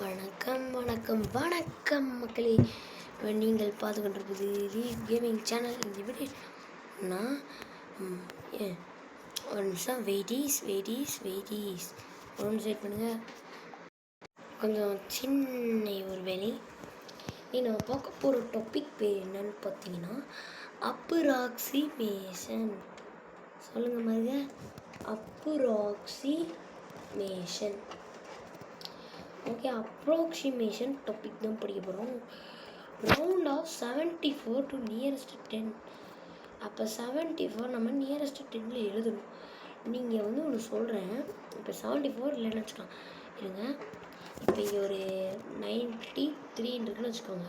வணக்கம் வணக்கம் வணக்கம் மக்களே. நீங்கள் பார்த்து கொண்டிருப்பது கேமிங் சேனல். இந்த வீடியோ நான் ஒரு நிமிஷம் வெயிட்டீஸ் ஒரு நிமிஷம் வெயிட் பண்ணுங்கள். கொஞ்சம் சின்ன ஒரு வேலை. நம்ம பார்க்க போகிற டாபிக் பேர் என்னன்னு பார்த்தீங்கன்னா அப்ராக்சிமேஷன். சொல்லுங்கள் மாதிரி அப்ராக்சிமேஷன். ஓகே, அப்ராக்சிமேஷன் டாபிக் தான் படிக்க போகிறோம். Round off 74 to nearest 10. அப்போ 74 நம்ம நியரஸ்ட் 10ல் எழுதணும். நீங்கள் ஒன்று சொல்கிறேன். இப்போ 74 இல்லைன்னு வச்சுக்கோங்க. இருங்க, இப்போ இங்கே ஒரு 93 இருக்குன்னு வச்சுக்கோங்க.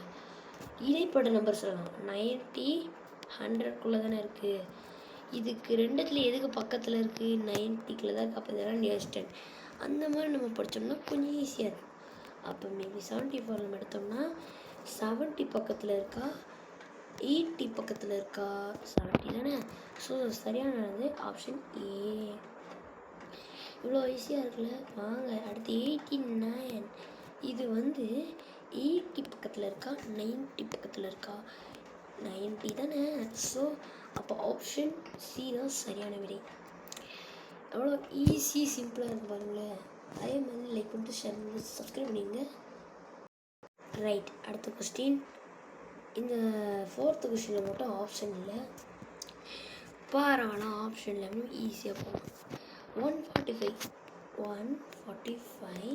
இடைப்பட்ட நம்பர் சொல்லலாம். 90 100க்குள்ளே தானே இருக்குது. இதுக்கு ரெண்டுத்தில் எதுக்கு பக்கத்தில் இருக்குது? 90க்குள்ளே தான் இருக்குது. அப்போ இதெல்லாம் நியரஸ்ட் 10. அந்த மாதிரி நம்ம படித்தோம்னா கொஞ்சம் ஈஸியாக இருக்கும். அப்போ மேபி 74 நம்ம எடுத்தோம்னா 70 பக்கத்தில் இருக்கா, 80 பக்கத்தில் இருக்கா? 70 தானே. ஸோ சரியானது ஆப்ஷன் ஏ. இவ்வளோ ஈஸியாக இருக்குல்ல. வாங்க அடுத்து 89. இது 80 பக்கத்தில் இருக்கா, 90 பக்கத்தில் இருக்கா? 90 தானே. ஸோ அப்போ ஆப்ஷன் சி தான் சரியான விடை. எவ்வளோ ஈஸி, சிம்பிளாக இருக்கும் பாருங்களேன். அதே மாதிரி லைக் பண்ணிட்டு ஷேர் பண்ணி சப்ஸ்கிரைப் பண்ணிடுங்க. ரைட், அடுத்த கொஸ்டின். இந்த 4th கொஸ்டினில் மட்டும் ஆப்ஷன் இல்லை. பரவாயில்ல, ஆப்ஷன் இல்லாமல் ஈஸியாக போகலாம். 145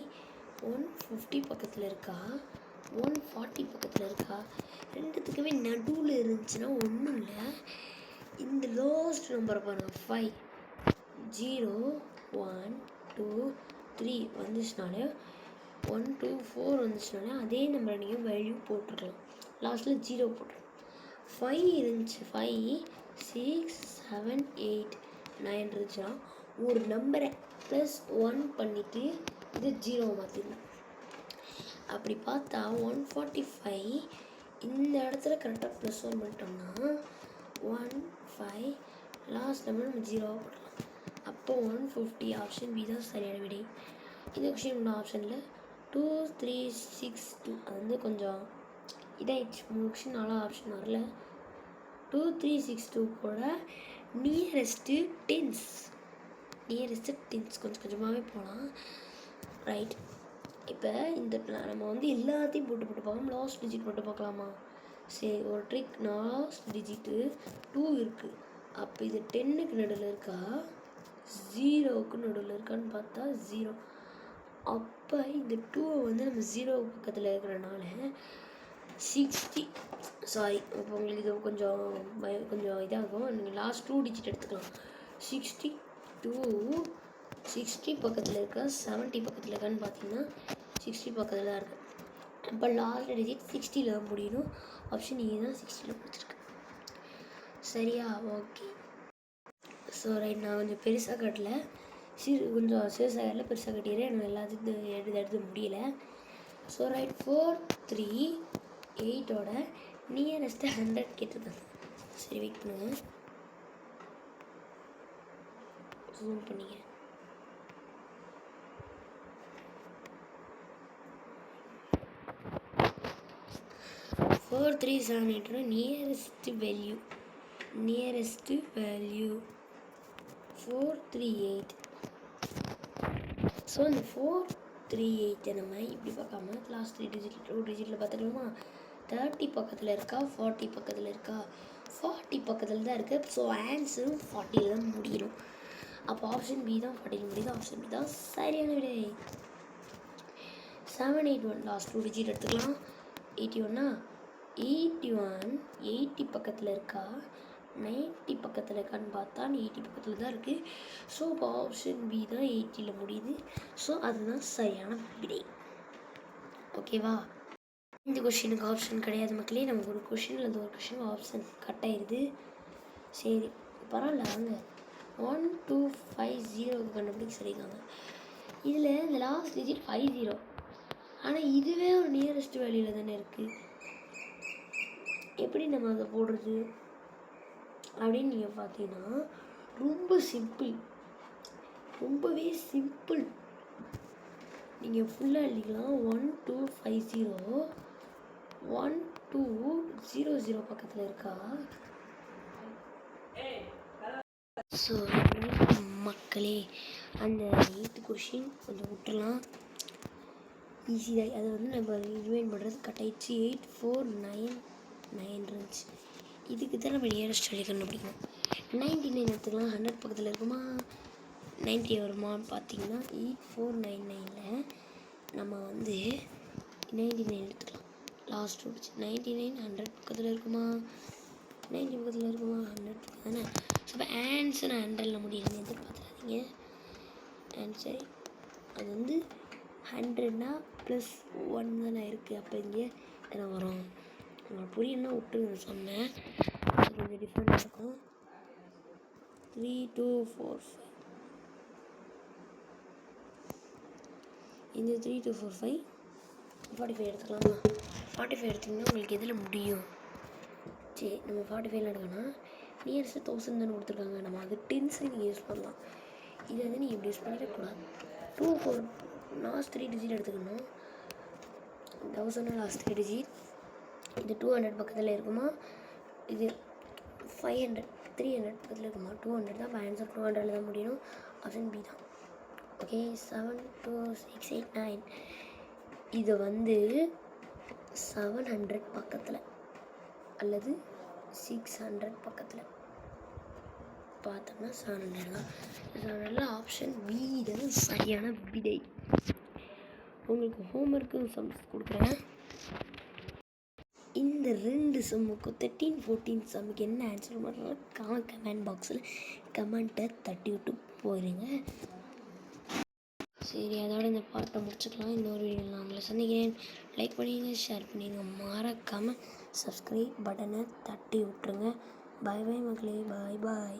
150 பக்கத்தில் இருக்கா, 140 பக்கத்தில் இருக்கா? ரெண்டுத்துக்குமே நடுவில் இருந்துச்சுன்னா ஒன்றும் இல்லை. இந்த லாஸ்ட் நம்பரை பாருங்கள். 5 0 1 2 3 வந்துச்சுனாலே 1 2 4 வந்துச்சுனாலே அதே நம்பரை நீங்கள் வேல்யூ போட்டுருக்கலாம். லாஸ்ட்டில் 0 போட்டுருக்கலாம். 5 இருந்துச்சு, 5 6 7 8 9 இருந்துச்சுன்னா ஒரு நம்பரை +1 பண்ணிவிட்டு இது 0 மாற்றிடலாம். அப்படி பார்த்தா 145 இந்த இடத்துல கரெக்டாக +1 பண்ணிட்டோம்னா 1 5 லாஸ்ட் நம்பர் நம்ம 0 போடலாம். அப்போ 150 ஆப்ஷன் பி தான் சரியான விடை. இந்த கொஸ்டின் ஒன்று ஆப்ஷனில் 2 3 6 2 அது கொஞ்சம் இதாகிடுச்சு. 3 கொஸ்டின் 4 ஆப்ஷன் வரல. 2 3 6 2 கூட நியரஸ்ட்டு டென்ஸ் கொஞ்சம் கொஞ்சமாகவே போகலாம். ரைட், இப்போ இந்த நம்ம எல்லாத்தையும் போட்டு பார்க்கலாம். லாஸ்ட் டிஜிட் போட்டு பார்க்கலாமா? சரி, ஒரு ட்ரிக். லாஸ்ட் டிஜிட்டு 2 இருக்குது. அப்போ இது 10க்கு நடுவில் இருக்கா, 0க்கு நடுவில் இருக்கான்னு பார்த்தா 0. அப்போ இந்த 2 நம்ம 0 பக்கத்தில் இருக்கிறனால 60. சாரி, இப்போ உங்களுக்கு இது கொஞ்சம் இதாகும். நீங்கள் லாஸ்ட் 2 டிஜிட் எடுத்துக்கலாம். 60 பக்கத்தில் இருக்கா, 70 பக்கத்தில் இருக்கான்னு பார்த்தீங்கன்னா 60 பக்கத்தில் தான் இருக்குது. அப்போ லாஸ்ட் டிஜிட் 60ல் தான் முடியணும். ஆப்ஷன் ஏ தான் 60ல் கொடுத்துருக்கு. சரியா? ஓகே. ஸோ ரைட், நான் கொஞ்சம் பெருசாக கட்டல, கொஞ்சம் சிறுசாக கட்டல, பெருசாக கட்டிடுறேன். எனக்கு எல்லாத்துக்கும் எடுத்து முடியல. ஸோ ரைட், 4 3 8ஓட நியரஸ்ட்டு 100 கேட்டிருக்காங்க. சரி, வெயிட் பண்ணுங்கள், ஜூம் பண்ணிங்க. ஃபோர் 3 7 8ஓட நியரஸ்ட்டு வேல்யூ 438. ஸோ இந்த 438 நம்ம இப்படி பார்க்காம லாஸ்ட் 2 டிஜிட்டில் பார்த்துக்கலாமா? 30 பக்கத்தில் இருக்கா, 40 பக்கத்தில் இருக்கா? 40 பக்கத்தில் தான் இருக்குது. ஸோ ஆன்சரும் 40ல் தான் முடியணும். அப்போ ஆப்ஷன் பி தான் 40ல் முடியுது. ஆப்ஷன் பி தான் சரியான விடை. 781 லாஸ்ட் 2 டிஜிட் எடுத்துக்கலாம். 81 80 பக்கத்தில் இருக்கா, 90 பக்கத்தில் இருக்கான்னு பார்த்தா 80 பக்கத்தில் தான் இருக்குது. ஸோ இப்போ ஆப்ஷன் பி தான் 80ல் முடியுது. ஸோ அதுதான் சரியான விடை. ஓகேவா? இந்த கொஷினுக்கு ஆப்ஷன் கிடையாது மக்களே. நமக்கு ஒரு கொஷினில் இந்த ஒரு கொஷின் ஆப்ஷன் கட் ஆயிடுது. சரி, பரவாயில்ல. வாங்க 1 2 5 0க்கு கண்டுபிடிக்க சொல்லியிருக்காங்க. இதில் இந்த லாஸ்ட் டிஜிட் 50. ஆனால் இதுவே ஒரு நியரஸ்ட் வேல்யூவில் தானே இருக்குது. எப்படி நம்ம அதை போடுறது அப்படின்னு நீங்கள் பார்த்தீங்கன்னா ரொம்பவே சிம்பிள். நீங்கள் ஃபுல்லாக எழுதிக்கலாம். 1250 1200 பக்கத்தில் இருக்கா? ஸோ மக்களே, அந்த 8th கொஷின் கொஞ்சம் விட்டுலாம். ஈஸி தான். அது வந்து நம்ம ரிவைன் பண்ணுறது கட்டாயிடுச்சு. 8499 இருந்துச்சு. இதுக்கு தான் நம்ம நியரஸ்ட் வேல்யூ கண்டுபிடிக்கணும். 99 எடுத்துக்கலாம். 100 பக்கத்தில் இருக்குமா 90 வருமானு பார்த்தீங்கன்னா 8499ல் நம்ம வந்து 99 எடுத்துக்கலாம். லாஸ்ட் வந்துச்சு 99. 100 பக்கத்தில் இருக்குமா 90 பக்கத்தில் இருக்குமா 100 பக்கம் தானே. ஸோ இப்போ ஆன்சர் 100ல் முடியலன்னு எதிர்பார்த்துறாதீங்க. ஆன்சர் அது வந்து 100னா +1 தானே இருக்குது. அப்போ இங்கே என்ன வரும்? உங்களுக்கு புரியணும்னா விட்டுருங்க. சொன்னேன் அது கொஞ்சம் டிஃப்ரெண்ட்டாக இருக்கும். 3245 இந்த 3245 45 எடுத்துக்கலாமா? 45 எடுத்திங்கன்னா உங்களுக்கு எதில் முடியும்? சரி, நம்ம 45 எடுக்கணும். நியர்ஸ்ட்டு 1000 தானே கொடுத்துருக்காங்க. நம்ம அது டென்ஸை நீங்கள் யூஸ் பண்ணலாம். இதை வந்து நீங்கள் இப்படி யூஸ் பண்ணிடக்கூடாது. 24 லாஸ்ட் 3 டிஜிட் எடுத்துக்கணும். 1000 லாஸ்ட் 3 டிஜிட். இது 200 பக்கத்தில் இருக்குமா? இது 500 300 பக்கத்தில் இருக்குமா? 200 தான். இப்போ ஆன்சர் 200ல் தான் முடியணும். ஆப்ஷன் பி தான். ஓகே, 72689 இதை வந்து 700 பக்கத்தில் அல்லது 600 பக்கத்தில் பார்த்தோம்னா 700 தான். 700ல் ஆப்ஷன் பி தான் சரியான விடை. உங்களுக்கு ஹோம்ஒர்க்கும் சம்ஸ் கொடுக்குறேன். இந்த 2 சம்முக்கும் 13 14 சம்முக்கு என்ன ஆன்சர் பண்ணுறோம் கமெண்ட் பாக்ஸில் கமெண்ட்டை தட்டி விட்டு போயிருங்க. சரி, அதோட இந்த பாட்டை முடிச்சுக்கலாம். இன்னொரு வீடியோ நான் உங்களை சந்திக்கிறேன். லைக் பண்ணிடுங்க, ஷேர் பண்ணிடுங்க, மறக்காமல் சப்ஸ்கிரைப் பட்டனை தட்டி விட்ருங்க. பாய் பாய் மக்களே, பாய் பாய்.